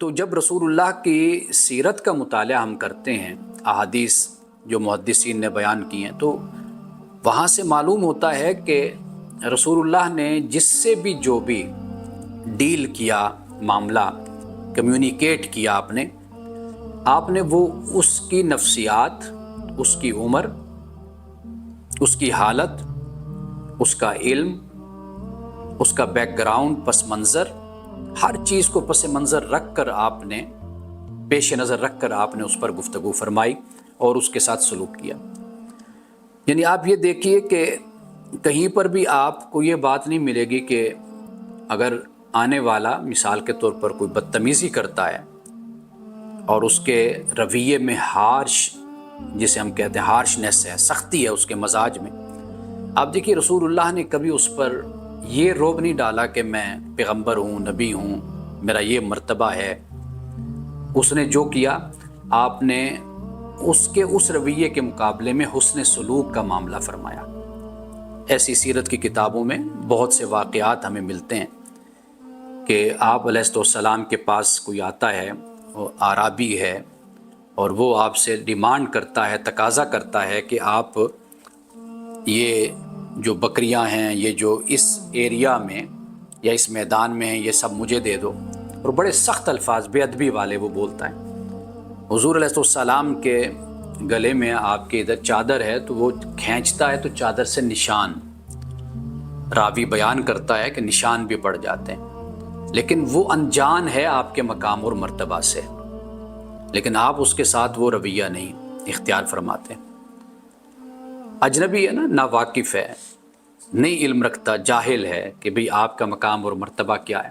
تو جب رسول اللہ کی سیرت کا مطالعہ ہم کرتے ہیں، احادیث جو محدثین نے بیان کی ہیں، تو وہاں سے معلوم ہوتا ہے کہ رسول اللہ نے جس سے بھی جو بھی ڈیل کیا، معاملہ کمیونیکیٹ کیا آپ نے وہ اس کی نفسیات، اس کی عمر، اس کی حالت، اس کا علم، اس کا بیک گراؤنڈ، پس منظر، ہر چیز کو پس منظر رکھ کر آپ نے، پیش نظر رکھ کر آپ نے اس پر گفتگو فرمائی اور اس کے ساتھ سلوک کیا۔ یعنی آپ یہ دیکھیے کہ کہیں پر بھی آپ کو یہ بات نہیں ملے گی کہ اگر آنے والا مثال کے طور پر کوئی بدتمیزی کرتا ہے اور اس کے رویے میں ہارش، جسے ہم کہتے ہیں ہارشنیس ہے، سختی ہے اس کے مزاج میں، آپ دیکھیے رسول اللہ نے کبھی اس پر یہ روب نہیں ڈالا کہ میں پیغمبر ہوں، نبی ہوں، میرا یہ مرتبہ ہے۔ اس نے جو کیا، آپ نے اس کے اس رویے کے مقابلے میں حسن سلوک کا معاملہ فرمایا۔ ایسی سیرت کی کتابوں میں بہت سے واقعات ہمیں ملتے ہیں کہ آپ علیہ السلام کے پاس کوئی آتا ہے، وہ اعرابی ہے، اور وہ آپ سے ڈیمانڈ کرتا ہے، تقاضا کرتا ہے کہ آپ یہ جو بکریاں ہیں، یہ جو اس ایریا میں یا اس میدان میں ہیں، یہ سب مجھے دے دو، اور بڑے سخت الفاظ، بے ادبی والے وہ بولتا ہے۔ حضور علیہ السلام کے گلے میں آپ کے ادھر چادر ہے، تو وہ کھینچتا ہے تو چادر سے نشان، راوی بیان کرتا ہے کہ نشان بھی پڑ جاتے ہیں، لیکن وہ انجان ہے آپ کے مقام اور مرتبہ سے، لیکن آپ اس کے ساتھ وہ رویہ نہیں اختیار فرماتے۔ اجنبی ہے نا، نا واقف ہے، نہیں علم رکھتا، جاہل ہے کہ بھئی آپ کا مقام اور مرتبہ کیا ہے۔